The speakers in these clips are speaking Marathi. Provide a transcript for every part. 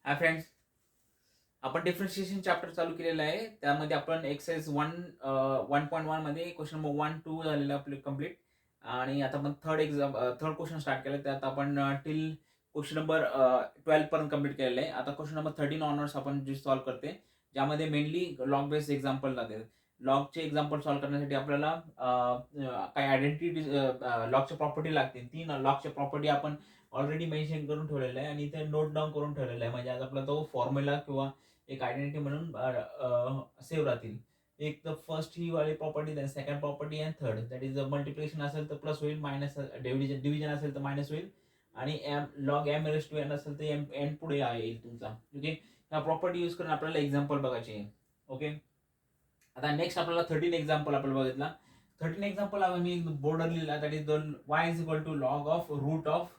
हाय फ्रेंड्स, आपण डिफरन्शिएशन चॅप्टर चालू केलेलं आहे. त्यामध्ये आपण एक्सरसाइज 1.1 मध्ये क्वेश्चन नंबर 1, 2 झालेला आपले कंप्लीट. आणि आता आपण थर्ड क्वेश्चन स्टार्ट केलं. त्यात आपण टिल क्वेश्चन नंबर 12 पर्यंत कंप्लीट केलेलं आहे. आता क्वेश्चन नंबर 13 ऑनर्स आपण जे सॉल्व्ह करते, ज्यामध्ये मेनली लॉग बेस्ड एक्झाम्पल लागेल. लॉगचे एक्झाम्पल सॉल्व्ह करण्यासाठी आपल्याला काही आयडेंटिटी लॉगच्या प्रॉपर्टी लागतील. 3 लॉगच्या प्रॉपर्टी आपण ऑलरेडी मेन्शन करून ठेवलेलं आहे आणि इथे नोट डाऊन करून ठेवलेलं आहे. म्हणजे आज आपला तो फॉर्म्युला किंवा एक आयडेंटिटी म्हणून सेव्ह राहतील. एक तर फर्स्ट ही वाली property, then second property and third. That is multiplication असेल तर प्लस होईल, मायनस डिव्हिजन असेल तर मायनस होईल, आणि M log M raise to N असेल तर एम एन पुढे येईल तुमचा. ओके, ह्या प्रॉपर्टी यूज करून आपल्याला एक्झाम्पल बघायचे आहे. ओके, आता नेक्स्ट आपल्याला 13 एक्झाम्पल आपण बघितला. 13 एक्झाम्पल मी बोर्डर लिहिला. That is the y is equal to log of root of.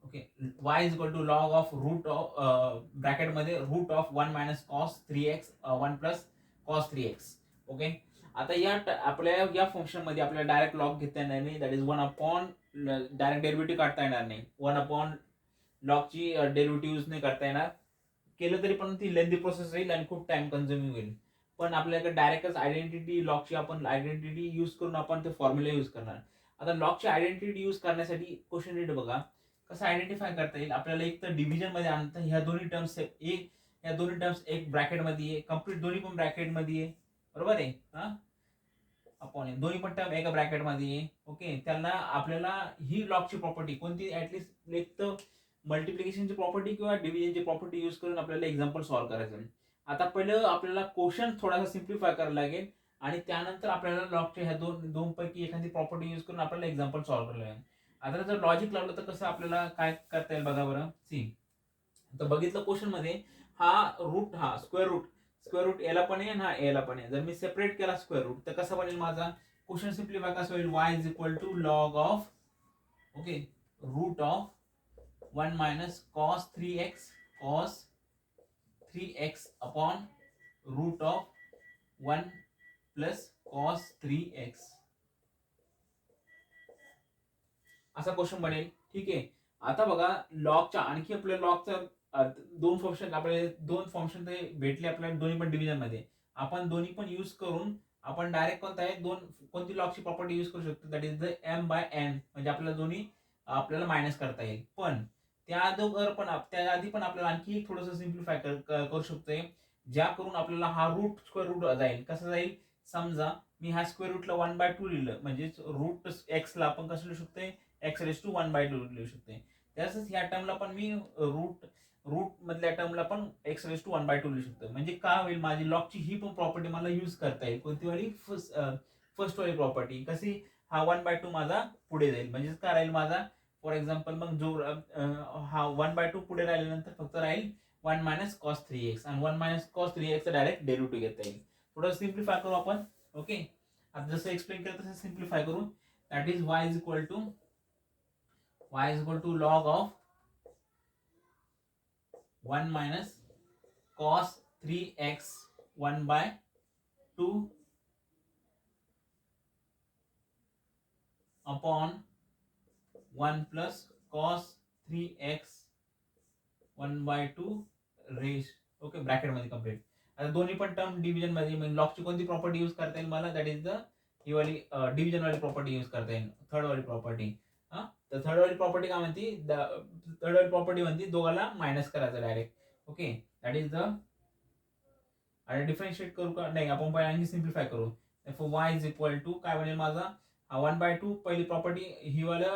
Okay, y is equal to log of root of bracket मध्ये root of 1 minus cos 3x 1 plus cos 3x. Okay, आता आपल्या या फंक्शन मध्ये आपल्याला डायरेक्ट लॉग घेता येणार नाही. That is 1 upon direct derivative काढता येणार नाही. 1 अपॉन लॉगची डेरिव्हेटिव्ह यूज नाही करता येणार. केलं तरी पण ती लेंथी प्रोसेस राहील आणि खूप टाइम कन्झ्युमिंग होईल. पण आपल्याकडे डायरेक्टच आयडेंटिटी लॉगची आपण आयडेंटिटी यूज करून आपण ते फॉर्म्युला यूज करणार. आता लॉगची आयडेंटिटी यूज करण्यासाठी क्वेश्चन नीट बघा कसं आयडेंटिफाय करता येईल. आपल्याला एक तर डिव्हिजन मध्ये आणतं. ह्या दोन्ही टर्म्स एक ब्रॅकेट मध्ये आहे. कम्प्लीट दोन्ही पण ब्रॅकेट मध्ये आहे. बरोबर आहे. अपॉन दोन्ही पण टर्म एका ब्रॅकेट मध्ये आहे. ओके, त्यांना आपल्याला ही लॉगची प्रॉपर्टी कोणती, ऍटलीस्ट एक तर मल्टिप्लिकेशनची प्रॉपर्टी किंवा डिव्हिजनची प्रॉपर्टी यूज करून आपल्याला एक्झाम्पल सॉल्व्ह करायचं आहे. आता पहिलं आपल्याला क्वेश्चन थोडासा सिम्प्लिफाय करायला लागेल आणि त्यानंतर आपल्याला लॉगच्या ह्या दोन पैकी एखादी प्रॉपर्टी यूज करून आपल्याला एक्झाम्पल सॉल्व्ह करायला लागेल. आता जर लॉजिक लावलं तर कसं आपल्याला काय करता येईल बघा बरं. सी, तर बघितलं क्वेश्चन मध्ये हा स्क्वेअर रूट एला पण आहे आणि हा एला पण आहे. जर मी सेपरेट केला स्क्वेअर रूट तर कसा बनेल माझा क्वेश्चन सिम्प्लिफाय कसा होईल. y is equal to log of, okay, root of 1 minus cos 3x upon root of 1 plus cos 3x, असा क्वेश्चन बनेल. ठीक आहे, आता बघा लॉगच्या आणखी आपल्या लॉगचा दोन फंक्शन ते भेटले आपल्याला दोन्ही पण डिव्हिजन मध्ये. आपण दोन्ही पण यूज करून आपण डायरेक्ट कोणता आहे कोणती लॉगची प्रॉपर्टी यूज करू शकतो. That is the M by N. म्हणजे आपल्याला दोन्ही आपल्याला मायनस करता येईल. पण त्या आधी पण आपल्याला आणखी थोडंसं सिम्प्लिफाय करू शकतोय, ज्या करून आपल्याला हा रूट स्क्वेअर रूट जाईल. कसं जाईल, समजा मी हा स्क्वेअर रूटला 1/2 लिहिलं, म्हणजे रूट एक्स ला आपण कसं लिहू शकतोय, एक्स रेस टू 1/2 लिहू शकते. तसंच ह्या टर्मला पण मी रूट मधल्या टर्मला पण एक्स रेस टू 1/2 लिहू शकतो. म्हणजे काय होईल, माझी लॉगची ही पण प्रॉपर्टी मला यूज करता येईल. कोणती वाली, फर्स्ट वाली प्रॉपर्टी. कशी, हा 1/2 माझा पुढे जाईल. म्हणजे काय राहील माझा, फॉर एक्झाम्पल मग जो हा 1/2 पुढे राहिल्यानंतर फक्त राहील 1 मायनस कॉस 3x, आणि 1 minus cos 3x direct derivative घेता येईल. थोडं सिम्प्लिफाय करू आपण. ओके, आता जसं एक्सप्लेन केलं तसं सिम्प्लिफाय करू. That is y is equal to log of 1 minus cos 3x 1/2 upon 1 plus cos 3x 1/2 रेश. ओके, ब्रॅकेट मध्ये कम्प्लीट. आता दोन्ही पण टर्म डिव्हिजन मध्ये, म्हणजे लॉगची कोणती प्रॉपर्टी यूज करता येईल मला, दॅट इज द ही वाली डिव्हिजन वाली प्रॉपर्टी यूज करता येईल, थर्ड वाली प्रॉपर्टी. तर थर्ड वाली प्रॉपर्टी काय म्हणते, थर्ड वाली प्रॉपर्टी म्हणते दोघाला मायनस करायचं direct. Okay, that is the, आणि डिफरन्शिएट करू का नाही, आपण पहिला आणखी सिम्प्लिफाय करू. y इज इक्वल टू काय बनेल माझा, 1/2 पहिली प्रॉपर्टी ही वाला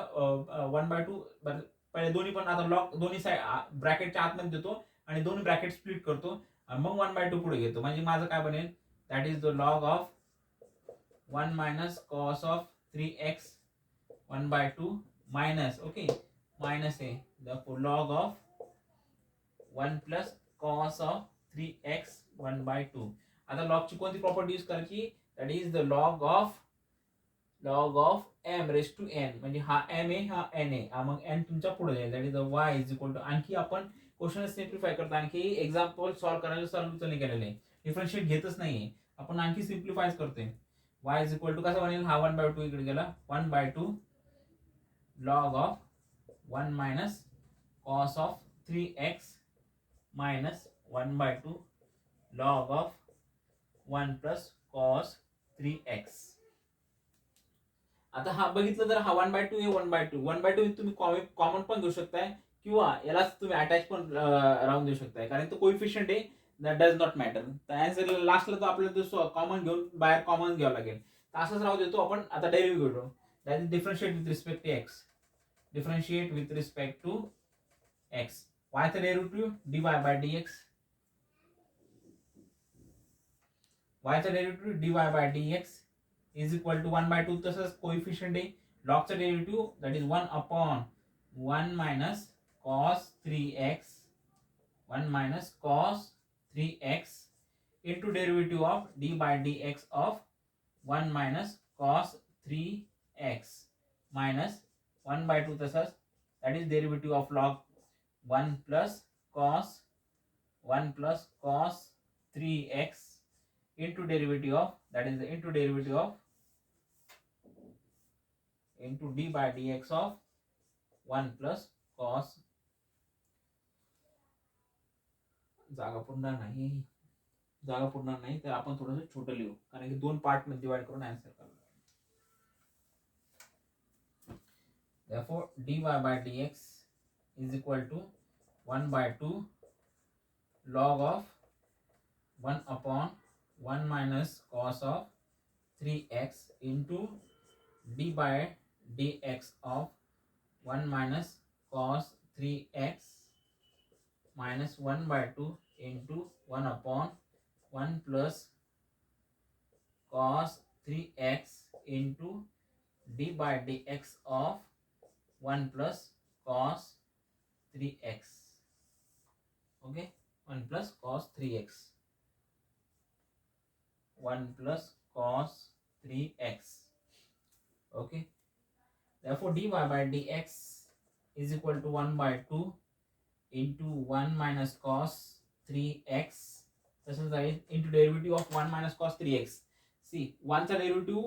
1/2. पहिले दोन्ही पण आता लॉग दोन्ही साईड ब्रॅकेटच्या आतमध्ये देतो आणि दोन्ही ब्रॅकेट स्प्लिट करतो आणि मग 1/2 पुढे घेतो. म्हणजे माझं काय बनेल, that is the log of 1 minus cos of 3x 1/2 minus, okay, minus आहे the log of 1 plus cos of 3x 1/2. आता लॉगची कोणती प्रॉपर्टी यूज करायची, that is the log of m raise to n. म्हणजे हा m आहे, हा n आहे, मग n तुमच्या पुढे जाईल. That is the y is equal to, आणखी आपण क्वेश्चन सिम्प्लिफाय करतो, आणखी एक्झाम्पल सॉल्व्ह करायला चालू नाही केलेले, डिफरन्शिएट घेतच नाहीये, आपण आणखी सिम्प्लिफाय करतोय. y इज इक्वल टू कसा बनेल, हा 1/2 इकडे गेला, 1/2 log of 1 minus cos of 3x minus 1 by 2 log of 1 plus cos 3x. आता हा बघितलं तर हा 1/2 हे 1/2 1/2 तुम्ही कॉमन पण घेऊ शकताय किंवा यालाच तुम्ही अटॅच पण राहून देऊ शकताय, कारण तो कोइफिशियंट आहे, दॅट डज नॉट मॅटर. तर आन्सर लास्टला तो आपल्याला तो कॉमन घेऊन बाहेर कॉमन घ्यावं लागेल. तर असंच राहू देतो आपण. आता डेरिव्हेटिव्ह घेतो, that is differentiate with respect to x. Differentiate with respect to x. वायचा डेरिव्हेटिव्ह dy बाय dx. वायचा derivative dy by dx is equal to 1/2. तसंच कोइफिशियंट आहे. लॉगचा derivative that is 1 upon 1 minus cos 3x 1 minus cos 3x into derivative of d by dx of 1 minus cos 3x minus 1/2 तसंच that is derivative of log 1 plus cos 3x into derivative of, that is the into derivative of into d by dx of 1 plus cos. जागा पुरणार नाही तर आपण थोडंसं छोटं लिहू, कारण की 2 पार्ट मध्ये डिवाइड करून आन्सर करणार. Therefore dy by dx is equal to 1/2 log of 1 upon 1 minus cos of 3x into d by dx of 1 minus cos 3x minus 1/2 into 1 upon 1 plus cos 3x into d by dx of 1 plus cos 3x. Okay, 1 plus cos 3x. 1 plus cos 3x. Okay, therefore dy by dx is equal to 1/2 into 1 minus cos 3x. तसंच आहे into derivative of 1 minus cos 3x. C 1 चा डेरिव्हेटिव्ह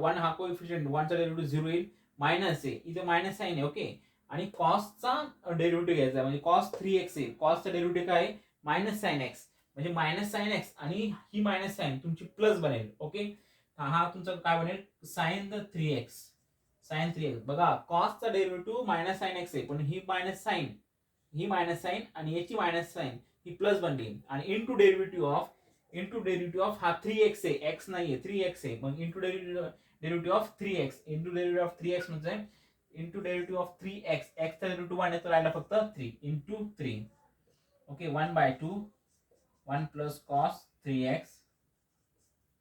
1 हा कोएफिशियंट 1 चा डेरिव्हेटिव्ह 0 येईल, मायनस आहे इथे मायनस साइन आहे. ओके, आणि कॉसचा डेरिव्हेटिव्ह घ्यायचा म्हणजे cos 3x आहे. कॉसचा डेरिव्हेटिव्ह काय आहे मायनस साइन x, म्हणजे मायनस साइन x आणि ही मायनस साइन तुमची प्लस बनेल. ओके, हा तुमचा काय बनेल साइन 3x. साइन 3x बघा, कॉसचा डेरिव्हेटिव्ह मायनस साइन x आहे, पण ही मायनस साइन आणि याची मायनस साइन ही प्लस बनली, आणि इनटू डेरिव्हेटिव्ह ऑफ हा 3x आहे, x नाहीये 3x आहे, मग into derivative of 3x into derivative of 3x म्हणजे into derivative of 3x, x चा डेरिव्हेटिव्ह 1 आहे तर राहिला फक्त 3 into 3. Okay, 1/2 1 plus cos 3x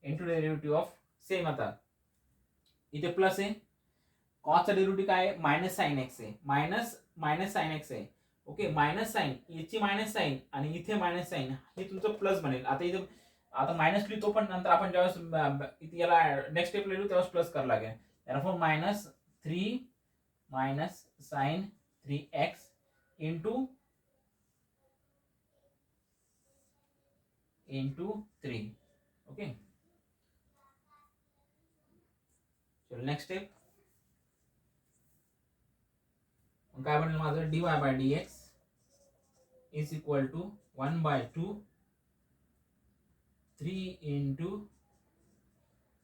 into derivative of same. आता इथे प्लस आहे, cos चा डेरिव्हेटिव्ह काय आहे मायनस साइन x आहे, मायनस साइन x आहे. ओके, मायनस साइन याची मायनस साइन आणि इथे मायनस साइन हे तुमचं प्लस बनेल. आता इथे आता मायनस लिहितो, पण नंतर आपण ज्यावेळेस इथे याला नेक्स्ट स्टेप लिहिलो तेव्हाच प्लस करावं लागेल. therefore minus 3 minus sin 3x into 3. Okay, so next step काय बनेल माझं dy by dx is equal to 1/2 3 into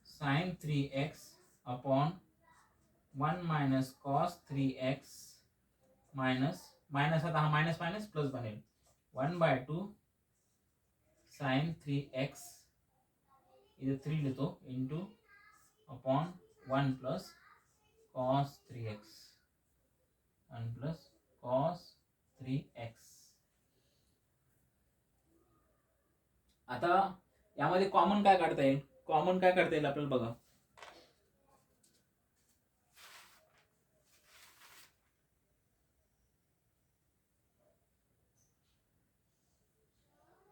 sin 3x upon 1 minus cos 3x minus आता हा मायनस मायनस प्लस बनेल 1/2 sin 3x इधर 3 लेतो into upon 1 plus cos 3x 1 plus cos 3x. आता यामध्ये कॉमन काय काढता येईल, आपल्याला बघा.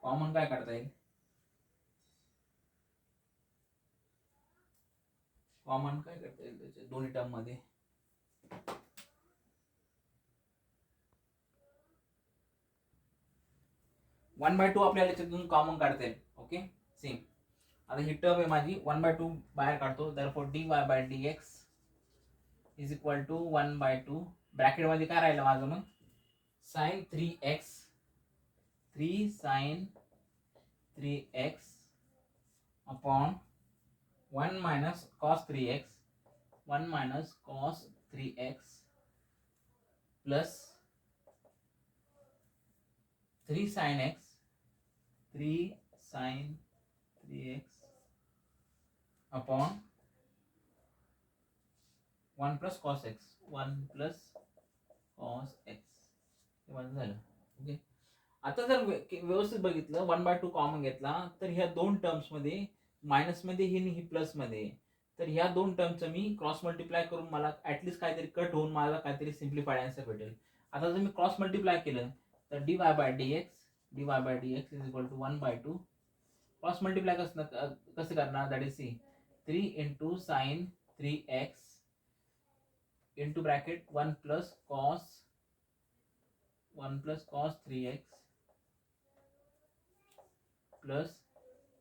कॉमन काय काढता येईल, त्याच्या दोन्ही टर्म मध्ये. वन बाय टू आपल्याला याच्यातून कॉमन काढता येईल. Okay, same. आता ही टर्म आहे माझी 1/2 बाहेर काढतो. therefore dy by dx is equal to 1/2 ब्रॅकेटमध्ये काय राहिलं माझं मग sine 3x 3 sine 3x upon 1 minus cos 3x 1 minus cos 3x plus 3 sine x 3 sine 3x upon 1 plus cos x 1 plus cos x हे माझं झालं. ओके, आता जर व्यवस्थित बघितलं 1/2 कॉमन घेतला तर ह्या दोन टर्म्स मध्ये मायनस मध्ये ही आणि ही प्लस मध्ये, तर ह्या दोन टर्मचं मी क्रॉस मल्टिप्लाय करून मला ऍटलीस्ट काहीतरी कट होऊन मला काहीतरी सिम्प्लिफाईड आन्सर भेटेल. आता जर मी क्रॉस मल्टिप्लाय केलं तर dy by dx is equal to 1/2. Cross multiply कसं करणार, that is see 3 into sine 3x into bracket 1 plus cos 3x plus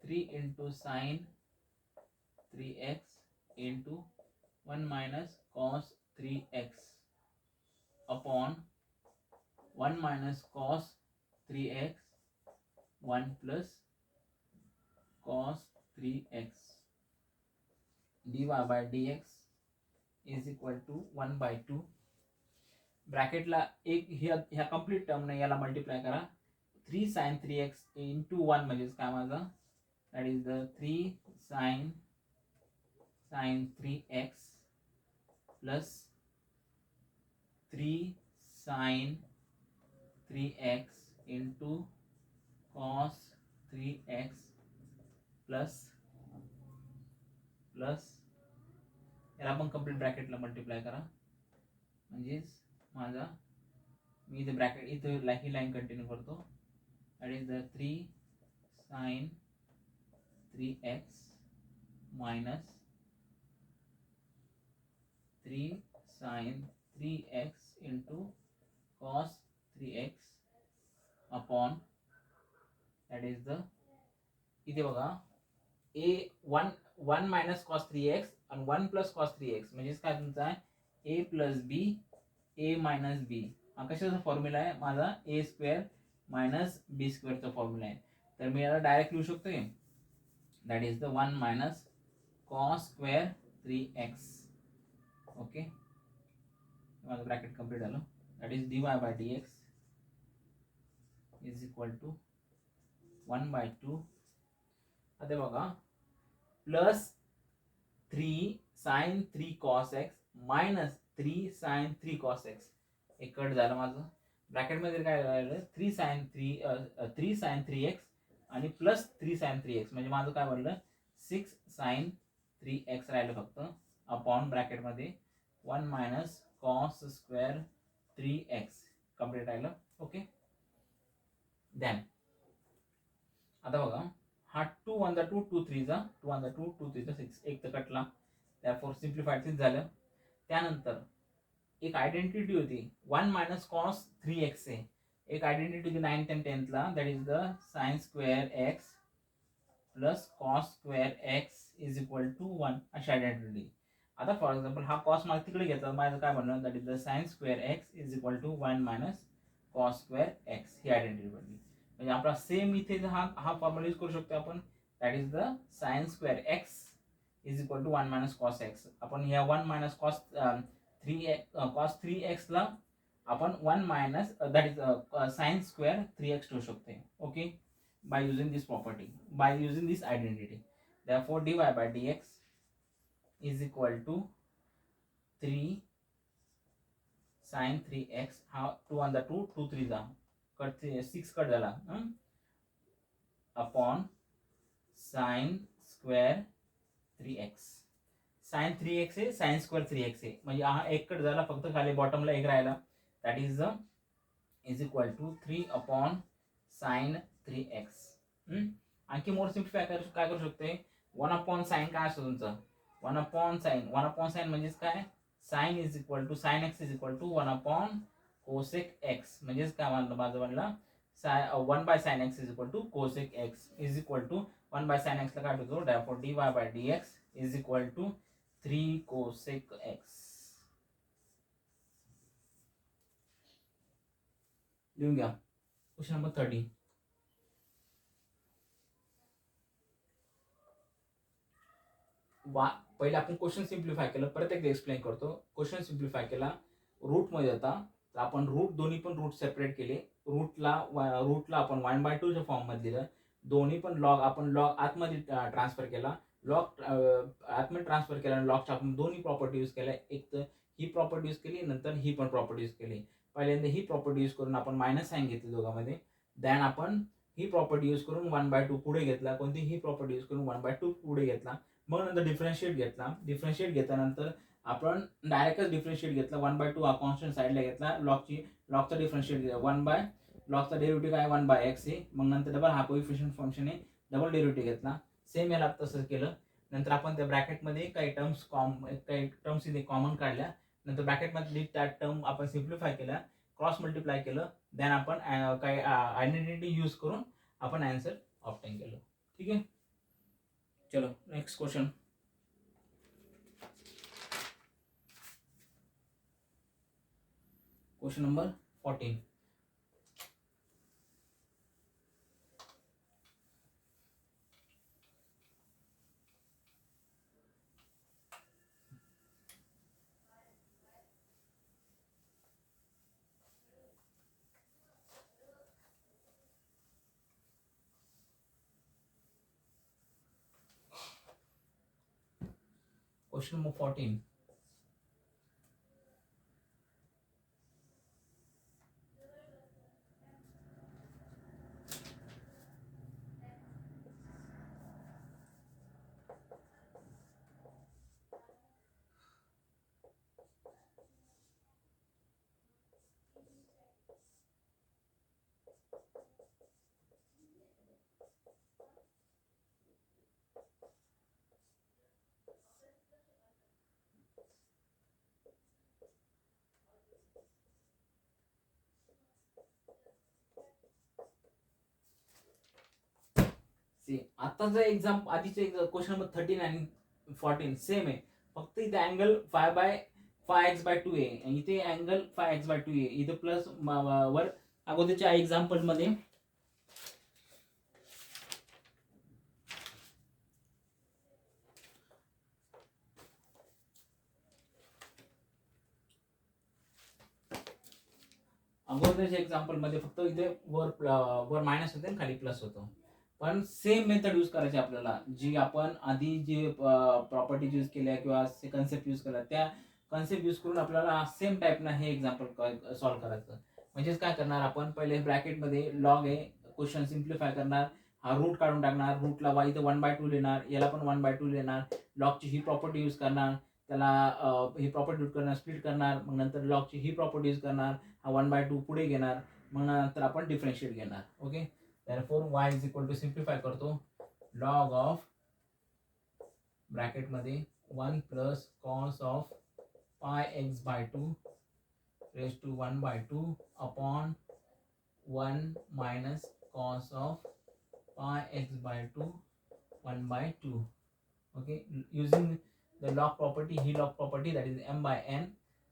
3 into sine 3x into 1 minus cos 3x upon 1 minus cos 3x 1 plus cos 3x dy by dx is equal to 1/2. ब्रॅकेटला एक ह्या कंप्लीट टर्म ने याला मल्टिप्लाय करा 3 साइन 3x इंटू 1 म्हणजेच काय माझा that is the 3 sine 3x plus 3 sine 3x into cos 3x plus याला पण कंप्लीट ब्रॅकेटला मल्टिप्लाय करा म्हणजेच माझा मी इथे ब्रॅकेट इथे ही लाईन कंटिन्यू करतो that is the 3 sine 3x minus 3 sine 3x into cos 3x upon that is the इथे बघा वन मायनस कॉस 3x आणि 1 प्लस कॉस 3x म्हणजेच काय तुमचा आहे a plus B A minus B. हा कशाचा फॉर्म्युला आहे माझा ए स्क्वेअर मायनस बी स्क्वेअरचा फॉर्म्युला आहे. तर मी याला डायरेक्ट लिहू शकतो की that is the 1 minus cos square 3x. Okay, माझं ब्रॅकेट कंप्लीट झालं. That is dy by dx is equal to 1/2. आता बघा plus 3 sine 3 cos x minus 3 sine 3 cos x एक कट झालं माझं. ब्रॅकेटमध्ये काय राहिलं 3 साइन 3x आणि प्लस 3 साइन 3x म्हणजे माझं काय बनलं 6 साइन 3x राहिलं फक्त अपॉन ब्रॅकेटमध्ये 1 minus cos square 3x complete राहिलं. ओके, देन आता बघा हा 2 1 2 2 3 जा 2 1 2 2 3 6 एक तर कटला त्याफोर सिम्प्लिफाईड झालं. त्यानंतर एक आयडेंटिटी होती 1 मायनस कॉस 3x आहे, एक आयडेंटिटी होती 9th and 10th ला that is the sine square x plus cos square x is equal to 1 अशी आयडेंटिटी. आता फॉर एक्झाम्पल हा कॉस मला तिकडे घेतला माझं काय बनलं that is the sine square x is equal to 1 minus cos square x ही आयडेंटिटी बनली. म्हणजे आपला सेम इथे हा फॉर्म्युला यूज करू शकतो आपण that is the sine square x is equal to 1 minus cos x. आपण या 1 मायनस कॉस 3x ला आपण 1 minus that is sine square 3x ठेवू शकतो. Okay, by using this property, by using this identity. therefore dy by dx is equal to 3 sin 3x हा 2 1 2 2 3 जा कट 6 कट झाला upon sine square 3x. Sine 3x आहे साइन स्क्वेअर 3x आहे म्हणजे हा एक कट झाला फक्त खाली बॉटमला एक राहिला that is is equal to 3 upon sine 3x. आणखी मोर सिम्प्लिफाय काय करू शकते 1 अपॉन साइन काय असतो तुमचं 1 अपॉन साइन म्हणजेच काय sine is equal to sine X is equal to 1 upon cosec X म्हणजेच काय माझं बनलं 1 by sine X is equal to cosec X is equal to 1 by sine X ला काय होतो therefore dy by dx is equal to 3 cosec X. लिहून घ्या. Question number 30. पहिले आपण क्वेश्चन सिम्प्लिफाय केलं, परत एकदा एक्सप्लेन करतो. क्वेश्चन सिम्प्लिफाय केला, रूट मध्ये होता, तर आपण रूट दोन्ही पण रूट सेपरेट केले. रूटला आपण 1/2 च्या फॉर्म मध्ये दिलं. दोन्ही पण लॉग आपण लॉग आतमध्ये ट्रान्सफर केला. लॉग आतमध्ये ट्रान्सफर केला आणि लॉगच्या आपण दोन्ही प्रॉपर्टी यूज केल्या. एक तर ही प्रॉपर्टी यूज केली, नंतर ही पण प्रॉपर्टी यूज केली. पहिल्यांदा ही प्रॉपर्टी यूज करून आपण मायनस साईन घेतली दोघांमध्ये. देन आपण ही प्रॉपर्टी यूज करून 1/2 पुढे घेतला. कोणती ही प्रॉपर्टी यूज करून 1/2 पुढे घेतला. मग नंतर डिफरन्शिएट घेतला. डिफरन्शिएट घेतल्यानंतर आपण डायरेक्टच डिफरन्शिएट घेतला. 1/2 हा कॉन्स्टंट साईडला घेतला. लॉगचा डिफरन्शिएट घेतला. 1 लॉगचा डेरिव्हेटिव्ह काय 1/x आहे. मग नंतर डबल हा कोइफिशियंट फंक्शन आहे, डबल डेरिव्हेटिव्ह घेतला. सेम याला तसंच केलं. नंतर आपण त्या ब्रॅकेटमध्ये काही टर्म्स इथे कॉमन काढल्या. नंतर ब्रॅकेटमध्ये त्या टर्म आपण सिम्प्लिफाय केल्या, क्रॉस मल्टिप्लाय केलं. देन आपण काही आयडेंटिटी यूज करून आपण आन्सर ऑब्टेन केलं. ठीक आहे. चलो next question. Question number 14. Question number 14. आताचा एक्झाम आधीचे क्वेश्चन नंबर 13 आणि 14 सेम आहे. फक्त इथे अँगल 5x/2 आहे. इथे अँगल 5x/2 आहे. इथे प्लस वर अगोदरच्या एक्झाम्पल मध्ये फक्त इथे वर मायनस होते आणि खाली प्लस होतो. पण सेम मेथड यूज करायची आपल्याला, जी आपण आधी जी प्रॉपर्टीज यूज केल्या किंवा कन्सेप्ट यूज केला, त्या कन्सेप्ट यूज करून आपल्याला सेम टाईपनं हे एक्झाम्पल सॉल्व्ह करायचं. म्हणजेच काय करणार आपण, पहिले ब्रॅकेटमध्ये लॉग आहे, क्वेश्चन सिम्प्लिफाय करणार, हा रूट काढून टाकणार, रूटला वाय इथे 1/2 लिहिणार, याला पण 1/2 लिहिणार, लॉगची ही प्रॉपर्टी यूज करणार, त्याला ही प्रॉपर्टी यूज करणार, स्प्लिट करणार, मग नंतर लॉगची ही प्रॉपर्टी यूज करणार, हा 1/2 पुढे घेणार, मग नंतर आपण डिफरन्शिएट घेणार. Okay. therefore y is equal to simplify करतो, log ऑफ ब्रॅकेट मध्ये 1 plus cos of πx/2 raise to 1/2 upon 1 minus cos of πx/2 1/2. Okay. Using the log property, ही log property that is m/n,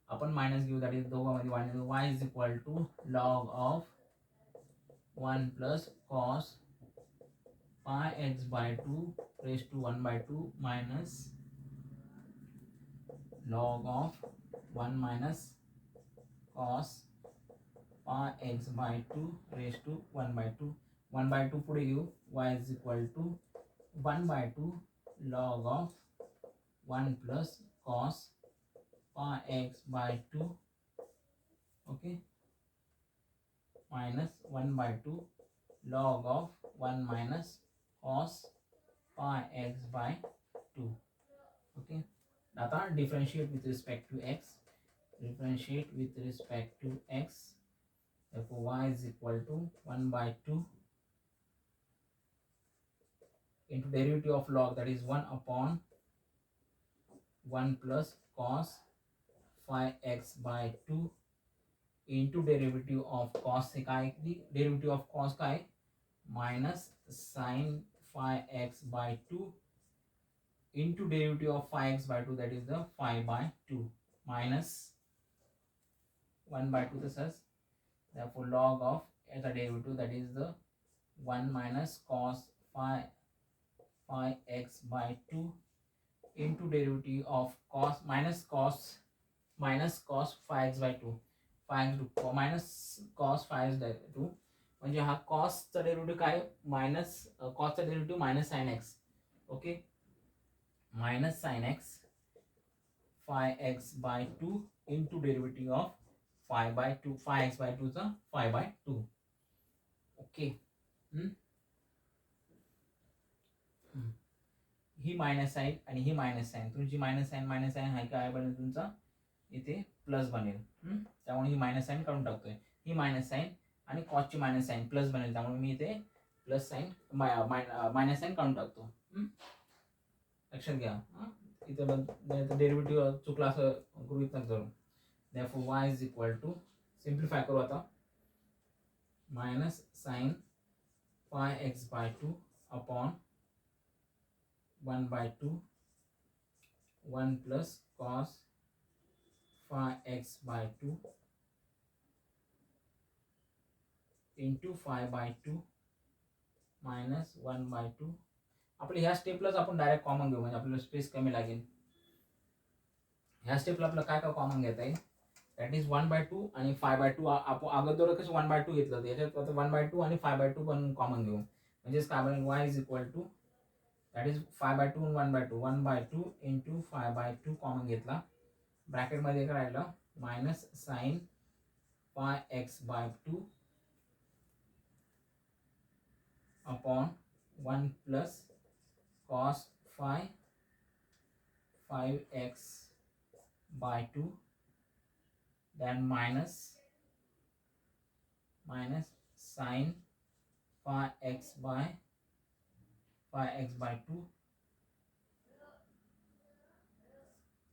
आपण मायनस घेऊ, दॅट इज दोघांमध्ये minus. y is equal to log of 1 plus cos πx/2 raised to 1/2 minus log of 1 minus cos πx/2 raised to 1/2. 1/2 पुढे घेऊ, y is equal to 1/2 log of 1 plus cos πx/2, okay, minus 1/2 log of 1 minus cos πx/2. Okay. आता differentiate with respect to x. Differentiate with respect to x. Therefore y is equal to 1/2 into derivative of log, that is 1 upon 1 plus cos 5x/2 into derivative of cos से काय, derivative of cos काय, minus sin 5x/2 into derivative of 5x/2, that is the 5/2 minus 1/2 तसंच Therefore log of the derivative, that is the 1 minus cos phi x by 2 into derivative of cos minus cos phi x by 2 phi x minus cos phi x by 2 म्हणजे हा कॉसचा डेरिव्हेटिव्ह काय मायनस कॉसचा derivative minus sine x. Okay, minus sine x phi x by 2 into derivative of phi by 2 phi x by 2 चा phi by 2. ओके, ही मायनस साइन आणि ही मायनस साइन, तुमची मायनस साइन हा काय बनेल तुमचा इथे प्लस बनेल. त्यामुळे ही मायनस साइन काढून टाकतोय. ही मायनस साइन आणि कॉसची मायनस साइन प्लस बनेल, त्यामुळे मी इथे प्लस साइन मायनस साइन काढून टाकतो. लक्षात घ्या, इथे डेरिव्हेटिव्ह चुकला असं गृहीत नका करू. therefore y is equal to, सिम्प्लिफाय करू आता, minus sine phi x by 2 upon 1 by 2 1 plus cos phi x by 2 into phi by 2 minus 1 by 2. आपल्या ह्या स्टेपलाच आपण डायरेक्ट कॉमन घेऊ, म्हणजे आपल्याला स्पेस कमी लागेल. ह्या स्टेपला आपल्याला काय काय कॉमन घेता येईल, दॅट इज 1 by 2 आणि 5 by 2. आपण अगोदर कसं 1 by 2 घेतलं होतं, याच्यात आता 1 by 2 आणि 5 by 2 पण कॉमन घेऊ. म्हणजेच काय बनेल, y is equal to, that is 5 by 2 आणि 1 by 2 1 by 2 into 5 by 2 common घेतला. ब्रॅकेटमध्ये काय राहिलं, minus sine phi x by 2 upon 1 plus cos phi 5x by 2 then minus sin phi x by 2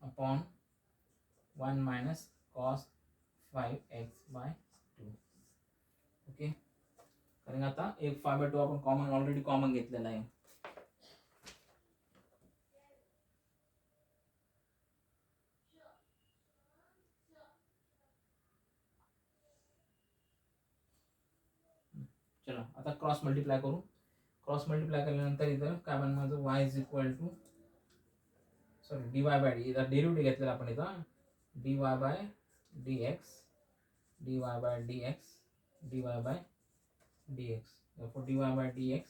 upon 1 minus cos 5x by 2. Okay, कारण आता एक 5 by 2 आपण कॉमन ऑलरेडी कॉमन घेतलेला आहे. चला आता क्रॉस मल्टिप्लाय करू. क्रॉस मल्टिप्लाय केल्यानंतर इथं काय बन माझं y is equal to, sorry dy by D, इथं डेरिव्हेटिव्ह घेतलेला आपण इथं dy by dx dy by dx dy by dx. therefore dy by dx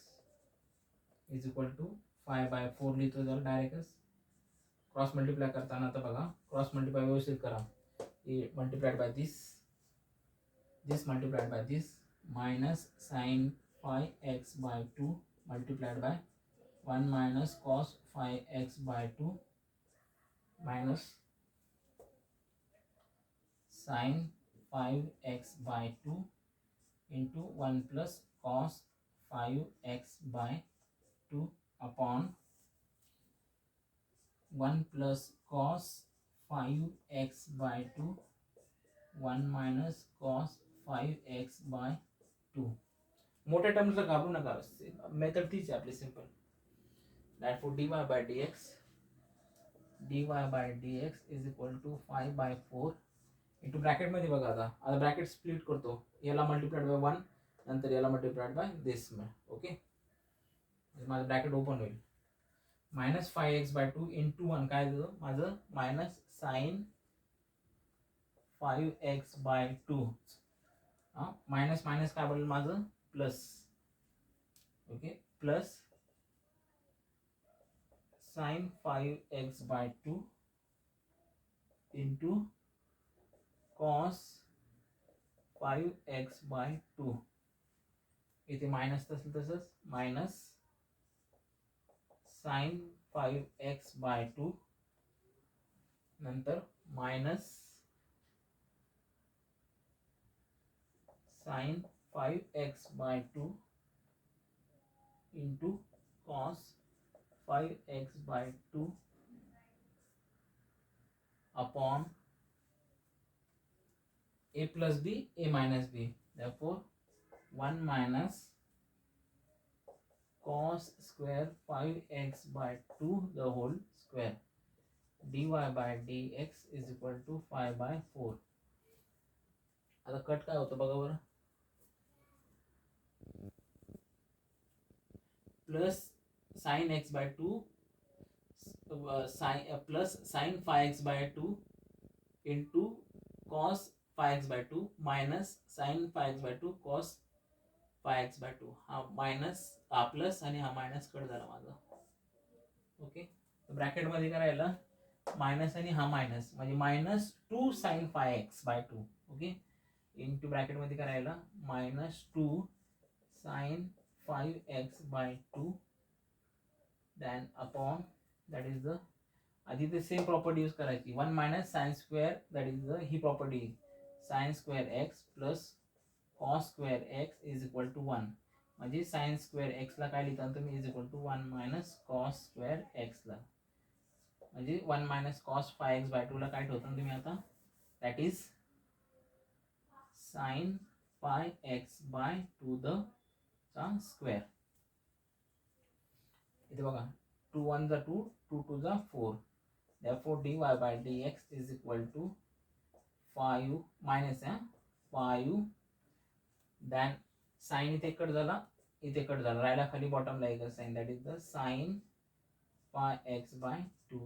is equal to 5 by 4 लिहितो जर डायरेक्टच. क्रॉस मल्टिप्लाय करताना आता बघा, क्रॉस मल्टिप्लाय व्यवस्थित करा. Multiplied by this multiplied by this minus sin phi x by 2 multiplied by 1 minus cos phi x by 2 minus sin 5x by 2 into 1 plus cos 5x by 2 upon 1 plus cos 5x by 2 1 minus cos 5x by 2. मोठ्या टर्म्सला घाबरू नका, मेथड तीच आहे आपली simple. That for dy by dx is equal to 5 by 4 into ब्रॅकेटमध्ये बघा, आता ब्रॅकेट स्प्लिट करतो, याला मल्टिप्लाइड बाय 1 नंतर याला मल्टिप्लाइड बाय दिस. ओके, माझं ब्रॅकेट ओपन होईल. मायनस 5x by 2 इंटू 1 काय झालं माझं, minus sine 5x by 2 minus minus काय बनेल माझं plus. Okay, plus sine 5x by 2 into cos 5x by 2. इथे मायनस तसंच मायनस साइन 5x by 2 नंतर minus sin 5x by 2 into cos 5x by 2 upon a plus b a minus b. therefore 1 minus cos square 5x by 2 the whole square dy by dx is equal to 5 by 4. आता कट काय होतं बघा बरं, plus sine X by 2 plus sine 5x/2 into cos 5x/2 minus sine 5x/2 cos 5x/2. हा मायनस हा प्लस आणि हा मायनस कट झाला माझा. ओके, ब्रॅकेट मध्ये करायला मायनस आणि हा मायनस म्हणजे -2 sin 5x/2. Okay, into bracket मध्ये करायला -2 sin 5x/2 then upon that is the आधी ते सेम प्रॉपर्टी यूज करायची 1 minus sine square that is the ही property sine square X plus cos square X is equal to 1 म्हणजे साइन स्क्वेअर एक्स ला काय लिहिता तुम्ही is equal to 1 minus cos square X ला म्हणजे 1 मायनस कॉस 5x/2 ला काय ठेवता तुम्ही आता that is sine 5x/2 the square. इथे बघा 2 1 जा 2 2 2 जा 4. Therefore dy by dx is equal to 5 minus 5 then sin इथे कट झाला इथे कट झाला राहिला खाली बॉटमला एक sine that is the sine 5x/2.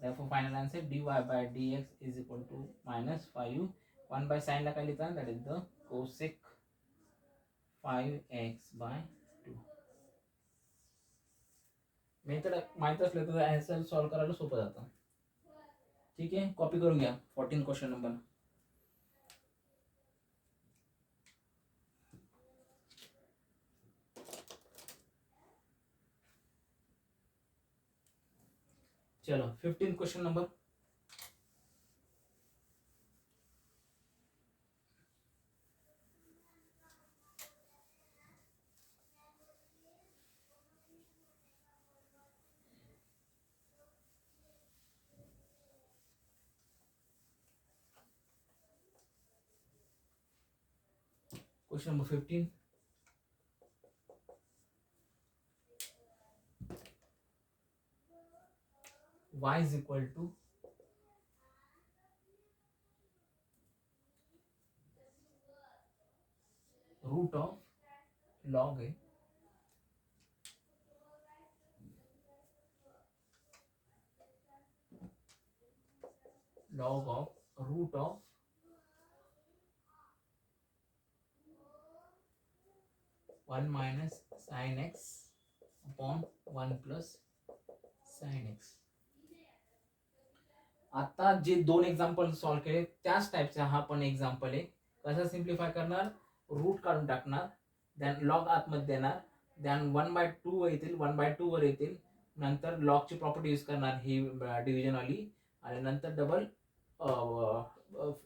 Therefore final answer dy by dx is equal to -5 1 by sin ला काय लिहिता that is the cosec 5x/2. Method माहित असलं तर आन्सर सॉल्व करायला सोपं जातं. ठीक है, कॉपी करून घ्या 14 क्वेश्चन नंबर. चलो 15 question number. Question number 15. Y is equal to root of log A log of root of 1 minus sin x upon 1 plus sin x. आता जे दोन एक्झाम्पल सॉल्व केले त्याच टाइपचा हा पण एक्झाम्पल आहे. कसं सिम्प्लिफाय करणार, रूट काढून टाकणार, देन लॉग आतमध्ये देणार, देन 1/2 येतील 1/2 वर येतील, नंतर लॉगची प्रॉपर्टी यूज करणार ही डिव्हिजन वाली आणि नंतर डबल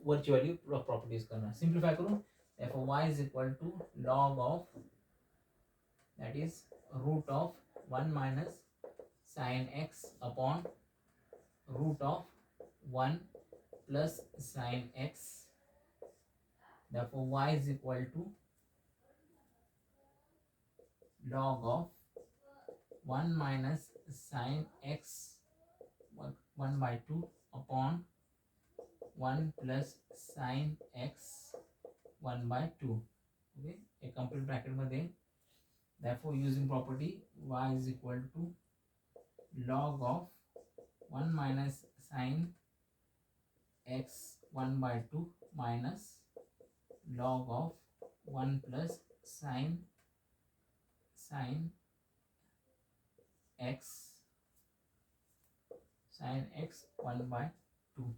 वरची वाली प्रॉपर्टी यूज करणार. सिम्प्लिफाय करून therefore y is equal to log of that is root of 1 minus sin x upon root of 1 plus sin x. Therefore y is equal to log of 1 minus sin x 1/2 upon 1 plus sin x 1/2. Okay, a complete bracket मध्ये. Therefore using property y is equal to log of 1 minus sin x 1/2 minus log of 1 plus sin x 1/2.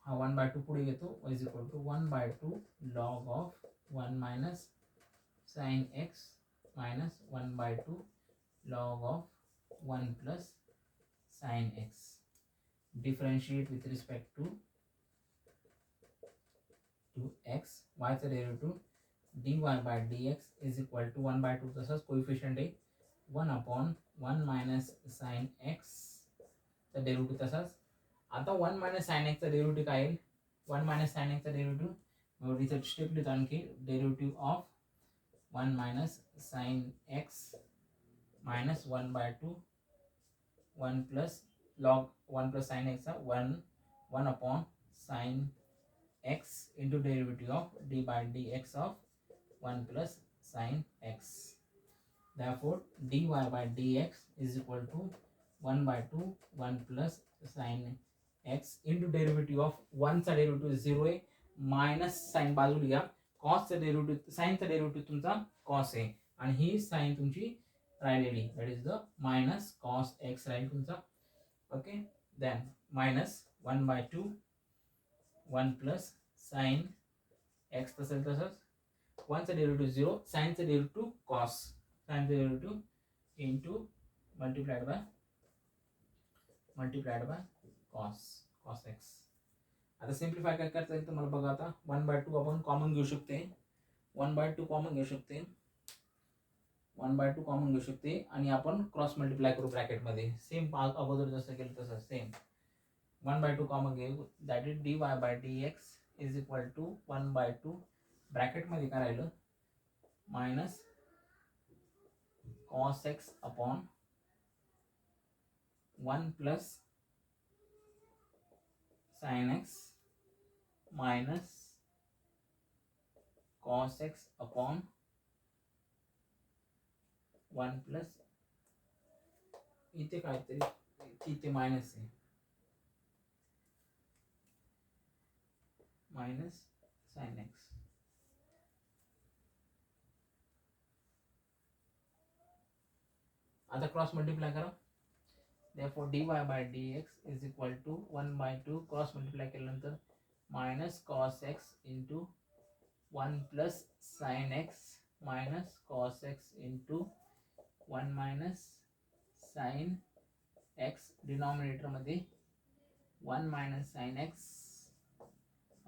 हा 1/2 पुढे घेतो y is equal to 1/2 log of 1 minus sin x minus 1/2 log of 1 plus sin x. Differentiate with respect to x. y चा derivative dy by dx is equal to 1/2 तसाच कोएफिशिएंट आहे 1 upon 1 minus sin x चा डेरिव्हेटिव्ह तसाच. आता 1 minus sin x चा डेरिव्हेटिव्ह काय आहे 1 minus sin x चा डेरिव्हेटिव्ह मग इथे स्टेप लिहितो आणखी derivative of 1 minus sin x minus 1/2 1 plus log 1 plus sin x 1 upon sin x into derivative of d by dx of 1 plus sine x. Therefore, dy by dx is equal to 1 by 2 1 plus sine x into derivative of 1 चा डेरिव्हेटिव्ह 0 आहे मायनस साइन बाजूला घ्या cos चा डेरिव्हेटिव्ह साइनचा डेरिव्हेटिव्ह तुमचा cos आहे आणि ही साइन तुमची राहिलेली that is the minus cos x राहील तुमचा. Okay then minus 1 by 2 1 plus sin x तसंच 1 चा डेरिव्हेटिव्ह 0 साइनचा डेरिव्हेटिव्ह cos साइनचा derivative into multiplied by cos x. आता सिम्प्लिफाय काय करता येईल तुम्हाला बघा. आता 1 by 2 आपण कॉमन घेऊ शकते 1 by 2 कॉमन घेऊ शकते 1 by 2 कॉमन घेऊ शकते आणि आपण क्रॉस मल्टिप्लाय करू ब्रॅकेटमध्ये सेम अगोदर जसं केलं तसं सेम 1 by 2 कॉमन घेऊ that is dy by dx is equal to 1 by 2 ब्रॅकेटमध्ये काय राहिलं minus cos x upon 1 plus sin x minus cos x upon 1 plus इथे काहीतरी इथे मायनस आहे मायनस sin x. आता क्रॉस मल्टिप्लाय करा. therefore dy by dx is equal to 1 by 2 cross multiply केल्यानंतर minus cos x into 1 plus sin x minus cos x into 1 minus sin x denominator मध्ये 1 minus sin x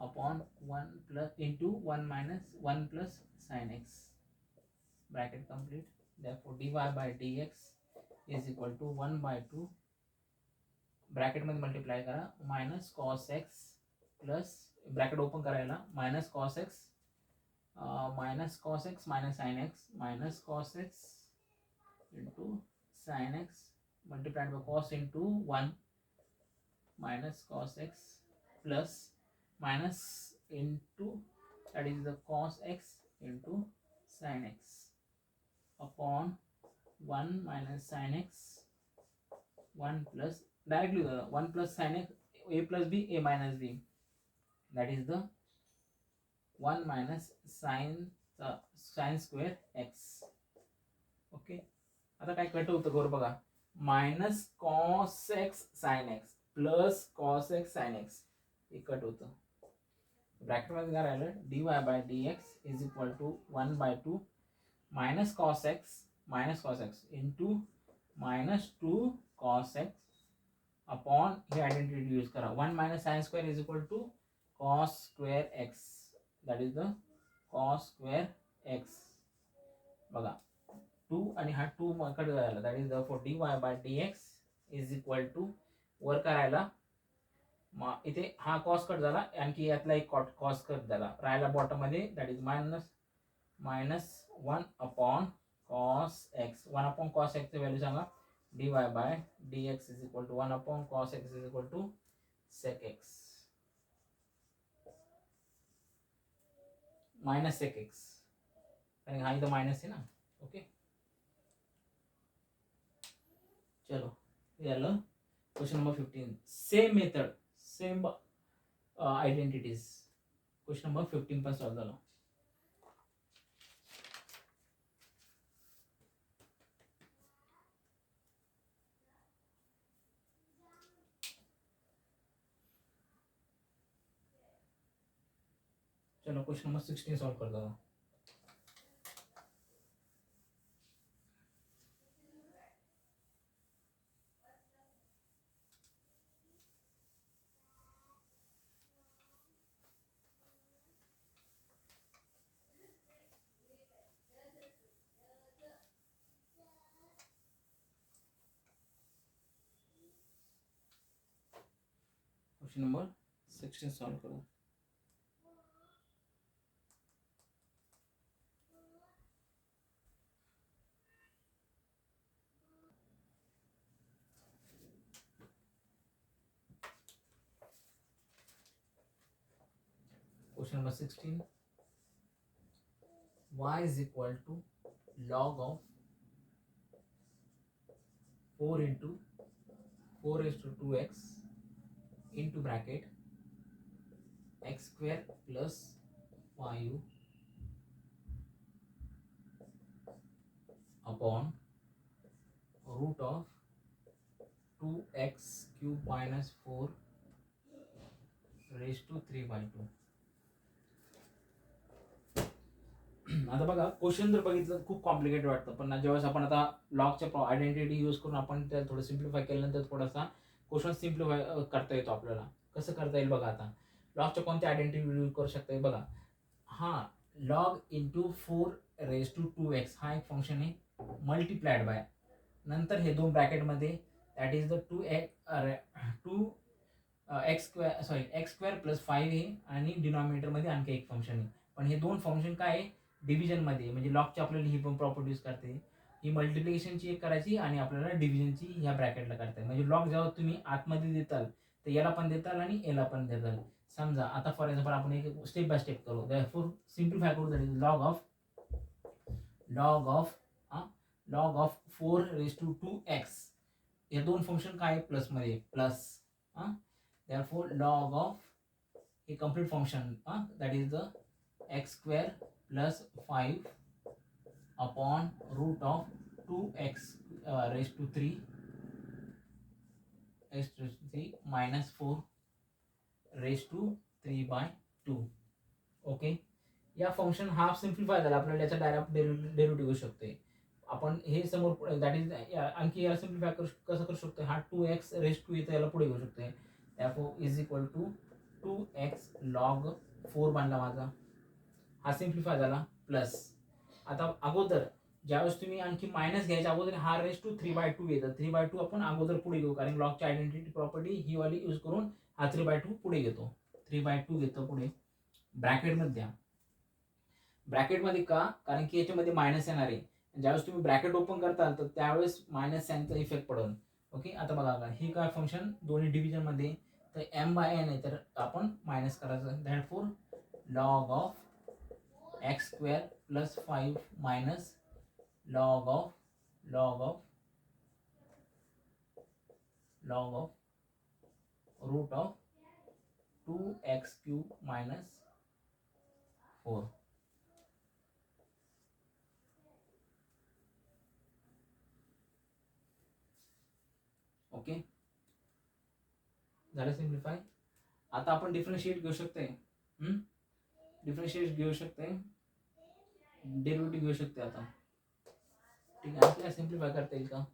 upon 1 plus into 1 minus 1 plus sin x bracket complete. Therefore dy by dx is equal to 1 by 2 bracket मध्ये मल्टिप्लाय करा minus cos x plus bracket open करायला minus cos x minus sin x minus cos x into sin x multiplied by cos into 1 minus cos x plus minus into that is the cos x into sin x upon 1 minus sin x 1 plus directly 1 plus sin x a plus b a minus b that is the 1 minus sin square x. Okay आता काय कट होतं गोर बघा minus cos x sin x plus cos x sin x हे कट होतं ब्रॅकेट मध्ये काय राहिलं dy by dx is equal to 1 by 2 minus cos x into minus 2 cos x upon हे आयडेंटिटी यूज करा 1 minus sin square is equal to cos square x that is the cos square x बघा 2 आणि हा 2 कट झाला that is therefore dy by dx is equal to वर करायला इथे हा cos कट झाला आणखी यातला एक cos कट झाला राहिला बॉटम मध्ये that is minus 1 upon cos x 1 upon cos x ची व्हॅल्यू सांगा dy by dx is equal to 1 upon cos x is equal to sec x minus sec x कारण हा इथं माइनस है ना. ओके चलो ये आलं question number 15 same method same identities question number 15 पण सॉल्व झाला. चलो क्वेश्चन नंबर 16 सॉल्व कर दो. क्वेश्चन नंबर 16 सॉल्व करो. Question number 16, y is equal to log of 4 into 4 raised to 2x into bracket x square plus 5 upon root of 2x cube minus 4 raised to 3/2. आता बघा क्वेश्चन जर बघितलं खूप कॉम्प्लिकेटेड वाटतं, पण ज्यावेळेस आपण आता लॉगच्या आयडेंटिटी यूज करून आपण त्याला थोडं सिम्प्लिफाय केल्यानंतर थोडासा क्वेश्चन सिम्प्लिफाय करता येतो आपल्याला. कसं करता येईल बघा. आता लॉगच्या कोणत्या आयडेंटिटी यूज करू शकता येईल बघा. हा log into 4 raise to 2x हा एक फंक्शन आहे, मल्टिप्लाइड बाय नंतर हे दोन ब्रॅकेटमध्ये that is the 2x² plus 5 आहे आणि डिनॉमिनेटरमध्ये आणखी एक फंक्शन आहे. पण हे दोन फंक्शन काय आहे डिव्हिजनमध्ये, म्हणजे लॉगची आपल्याला ही पण प्रॉपर्टी यूज करते, ही मल्टिप्लिकेशनची एक करायची आणि आपल्याला डिव्हिजनची ह्या ब्रॅकेटला करता. म्हणजे लॉग जेव्हा तुम्ही आतमध्ये देताल तर याला पण देताल आणि याला पण देताल. समजा आता फॉर एक्झाम्पल आपण एक स्टेप बाय स्टेप करू. देअरफॉर सिम्प्लिफाय करू. That is log of 4 raise to 2x. हे दोन फंक्शन काय प्लस मध्ये प्लस. देअरफॉर लॉग ऑफ हे complete function that is the x² plus 5 upon root of 2x raised to 3 minus 4 raised to 3/2. Okay. या फंक्शन हाफ सिम्प्लिफाय झाला, आपल्याला याचा डायरेक्ट डेरिव्हेटिव्ह घेऊ शकतो आपण. हे समोर दॅट इज आणखी याला सिम्प्लिफाय कसं करू शकतो. हा 2x रेज टू येतं याला पुढे घेऊ शकतो. त्याफोर is equal to 2x log 4 बनला माझा, हा सिम्प्लिफाय झाला प्लस. आता अगोदर ज्यावेळेस तुम्ही आणखी मायनस घ्यायच्या अगोदर हा रेज टू 3/2 येतं. 3/2 आपण अगोदर पुढे घेऊ, कारण लॉगची आयडेंटिटी प्रॉपर्टी ही वाली यूज करून हा 3/2 पुढे घेतो. 3/2 घेतो पुढे ब्रॅकेटमध्ये द्या. ब्रॅकेटमध्ये का, कारण की याच्यामध्ये मायनस येणार आहे. ज्यावेळेस तुम्ही ब्रॅकेट ओपन करताल तर त्यावेळेस मायनस साईनचा इफेक्ट पडेल. ओके. आता बघा ही काय फंक्शन दोन्ही डिव्हिजनमध्ये, तर m/n आहे तर आपण मायनस करायचं. दॅटफोर log of x² plus 5 minus log of root of 2x³ minus 4. Okay. झालं सिम्प्लिफाय. आता आपण डिफरन्शिएट घेऊ शकते. डिफरन्शिएट घेऊ शकते, डेरिव्हेटिव्ह घेऊ शकते. आता ठीक आहे. आणखी सिम्प्लिफाय करता येईल का,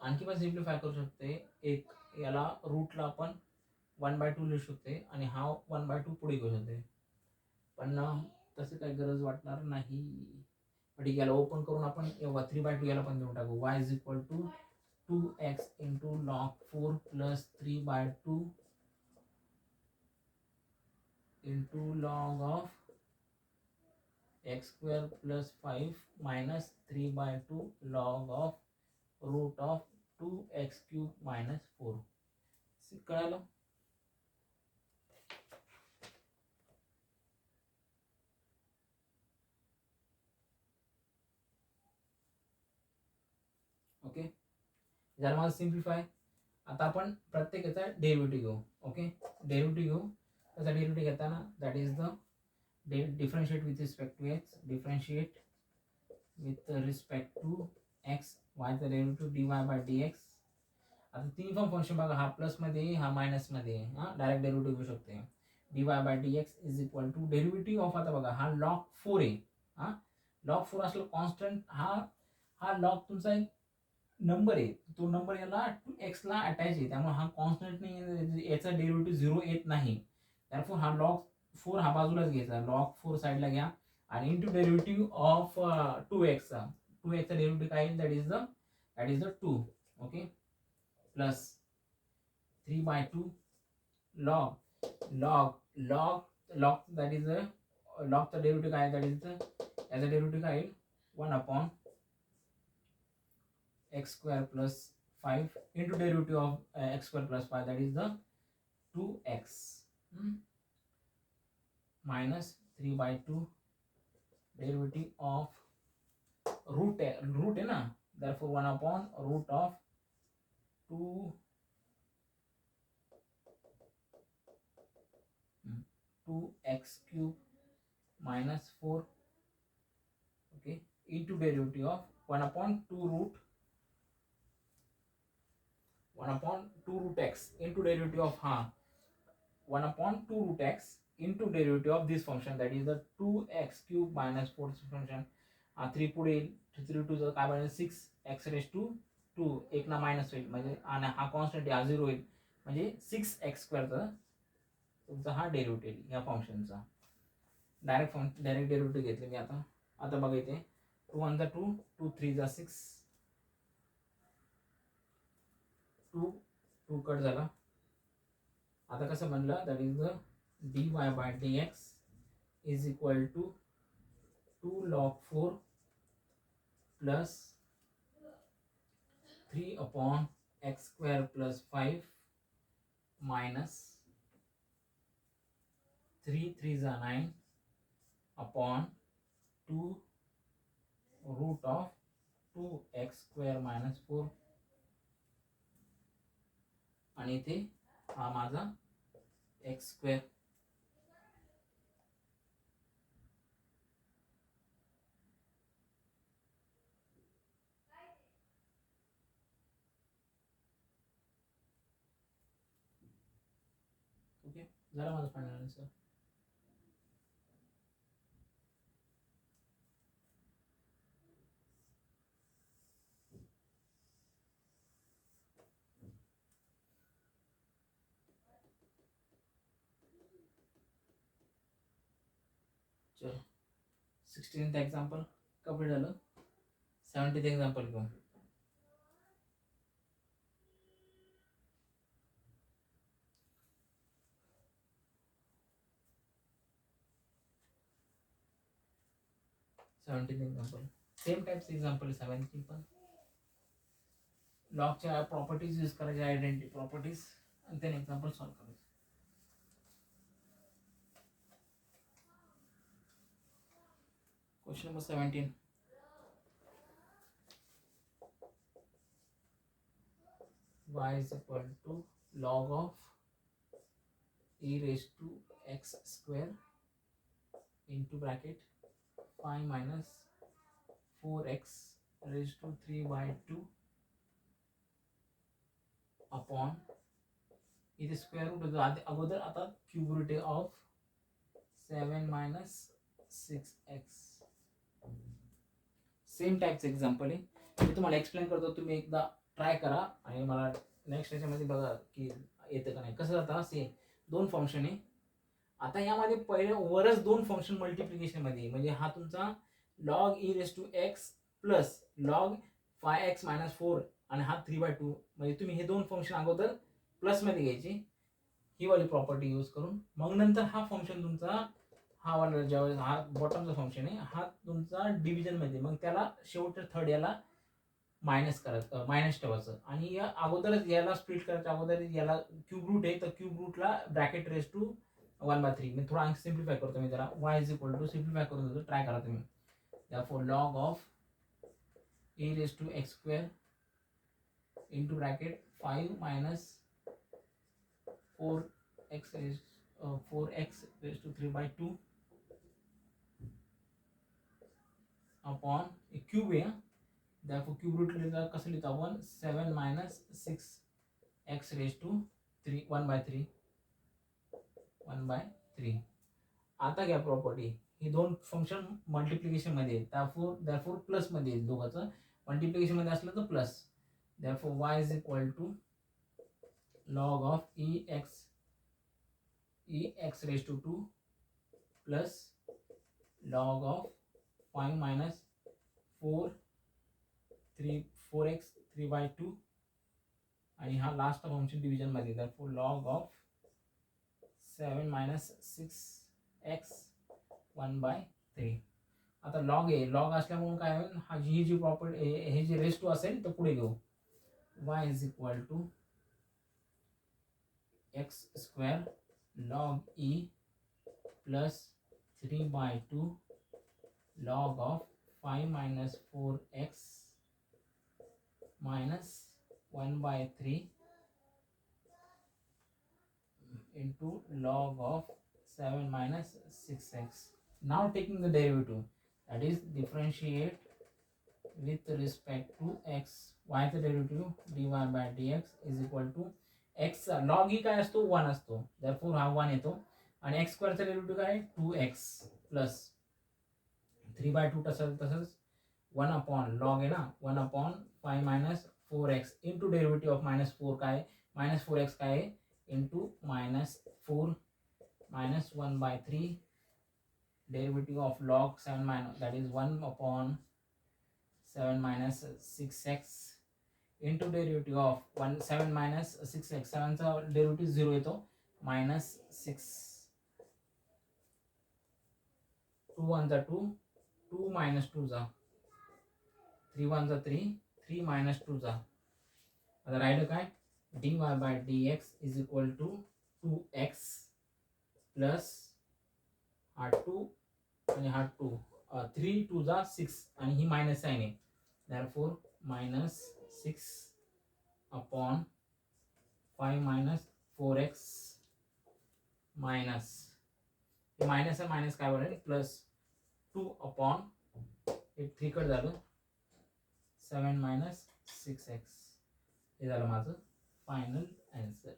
आणखी पण सिम्प्लिफाय करू शकते. एक याला रूटला आपण 1/2 लिहू शकते आणि हा 1/2 पुढे घेऊ शकते, पण तसं काही गरज वाटणार नाही. ठीक आहे. याला ओपन करून आपण 3/2 याला पण देऊन टाकू. y is equal to 2x into log 4 plus 3/2 into log of x² plus 5 minus 3/2 log of root of 2x³ minus 4. कळालं. ओके. झालं माझं सिम्प्लिफाय. आता आपण प्रत्येक याचा डेरिव्हेटिव्ह घेऊ. ओके. डेरिव्हेटिव्ह घेऊ. त्याचा डेरिव्हेटिव्ह घेताना that is the differentiate with respect to x, differentiate with respect to x, y चा डेरिव्हेटिव्ह dy/dx. आता तिन्ही पण फंक्शन बघा, हा प्लस मध्ये हा मायनस मध्ये, डायरेक्ट डेरिव्हेटिव्ह घेऊ शकते. dy/dx is equal to derivative of, आता बघा हा log 4 आहे. log 4 असलं कॉन्स्टंट, हा log तुमचा एक नंबर आहे, तो नंबर याला x ला अटॅच आहे, त्यामुळे हा कॉन्स्टंट नाही, याचा डेरिव्हेटिव्ह 0 येत नाही. त्यामुळे हा log 4 हा बाजूलाच घ्यायचा, log 4 साईडला घ्या आणि इंटू डेरिव्हेटिव्ह ऑफ 2x चा डेरिव्हेटिव्ह काय आहे, that is the 2. Okay. Plus 3/2 log that is लॉगचा डेरिव्हेटिव्ह काय आहे, दॅट इज याचा डेरिव्हेटिव्ह काय आहे 1/x² plus 5 into derivative of x² plus 5, that is the 2x. minus 3/2 derivative of root है ना, therefore 1 upon root of 2x cube minus 4, okay, into derivative of 1 upon 2 root x into derivative of 1 upon 2 root x into derivative of this function, that is the 2x cube minus 4 function. 3 पुढे 3 2 काय बनेल 6x raised to 2, एक ना मायनस होईल म्हणजे आणि हा कॉन्स्टंट हा 0 होईल म्हणजे 6x² तुमचा हा डेरिव्हेटिव्ह या फंक्शनचा डायरेक्ट डेरिव्हेटिव्ह घेतले मी. आता बघा इथे 2 1 जा 2 2 3 जा 6 2 कट झाला. आता कसं म्हणलं, that is the dy/dx is equal to 2 log 4 plus 3 upon x² plus 5 minus 3 3 जा 9 upon 2 root of 2x² minus 4 आणि इथे हा माझा x². ओके, झाला माझा फायनल आन्सर. चलो 16th एक्झाम्पल कंप्लीट झालं. 17th एक्झाम्पल घेऊ. एक्झाम्पल सेम टाइप्स एक्झाम्पल 17 पण लॉगच्या प्रॉपर्टीज यूज करायच्या, आयडेंटिटी प्रॉपर्टीज, आणि त्याने एक्झाम्पल सॉल्व करायचं. Question number 17. y is equal to log of e raised to x square into bracket 5 minus 4x raised to 3/2 upon इथे स्क्वेअर रूट होतं अगोदर, आता cube root of 7 minus 6x. Same टाईपचं एक्झाम्पल आहे, मी तुम्हाला एक्सप्लेन करतो, तुम्ही एकदा ट्राय करा आणि मला नेक्स्ट याच्यामध्ये बघा की येतं का नाही. कसं जातं असे 2 फंक्शन आहे. आता यामध्ये पहिले वरच 2 फंक्शन मल्टिप्लिकेशन मध्ये, म्हणजे हा तुमचा log e raised to x plus log 5x minus 4 आणि हा 3/2, म्हणजे तुम्ही हे 2 फंक्शन अगोदर प्लस मध्ये घ्यायची ही वाली प्रॉपर्टी यूज करून, मग नंतर हा फंक्शन तुमचा हा वाला ज्यावेळेस हा बॉटमचा फंक्शन आहे हा तुमचा डिव्हिजन मध्ये, मग त्याला शेवटच्या थर्ड याला मायनस ठेवायचं आणि या अगोदरच याला स्प्लिट करायच्या अगोदर याला क्यूब रूट आहे, तर क्यूब रूटला ब्रॅकेट रेस टू 1/3. मी थोडा सिम्प्लिफाय करतो, मी जरा y is equal to simplify करून देतो, ट्राय करा तुम्ही. therefore log of e raised to x² into bracket 5 minus 4x raised to 3/2 upon cube आहे. therefore क्यूब रूट कसं लिहितो आपण 7 minus 6x raised to 1/3. आता घ्या प्रॉपर्टी, ही 2 फंक्शन मल्टिप्लिकेशन मध्ये therefore प्लस मध्ये येईल, दोघांचं मल्टिप्लिकेशन मध्ये असलं तर plus. therefore y is equal to log of ex raised to 2 plus log of 5 minus 4x 3/2 आणि हा लास्ट फंक्शन डिव्हिजन मध्ये, therefore log of 7 minus 6x 1/3. आता लॉग आहे, लॉग असल्यामुळे काय होईल, हा ही जी प्रॉपर्टी हे जे रेस टू असेल तर पुढे घेऊ. y is equal to x² log e plus 3/2 log of 5 minus 4x minus 1/3 into log of 7 minus 6x. Now taking the derivative, that is differentiate with respect to x. y चा derivative dy by dx is equal to x log e काय असतो 1 असतो, therefore हा 1 येतो आणि x स्क्वेअर चा derivative काय 2x प्लस 3/2 तसंच 1 upon log आहे ना 1 upon 5 minus 4x into derivative of minus 4 काय minus 4x काय into minus 4 minus 1/3 derivative of log 7 minus, that is 1 upon 7 minus 6x into derivative of 7 minus 6x, 7 चा derivative 0 येतो minus 6, 2 1 जा 2, 2 minus 2 जा 3 1 जा 3, 3 minus 2 जा. आता राहिलं काय dy by dx is equal to 2x plus हा 2 आणि हा 2, 3 2 जा 6 आणि ही मायनस साइन आहे, therefore minus 6 upon 5 minus 4x minus हे मायनस आहे मायनस काय बनेल प्लस 2 upon हे 3 कट झालं 7 minus 6x. हे झालं माझं फायनल आन्सर.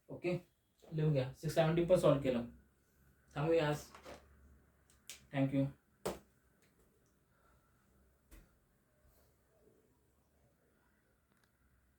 ओके लिहून घ्या. 670 पण सॉल्व केलं. थांबूया आज. थँक्यू.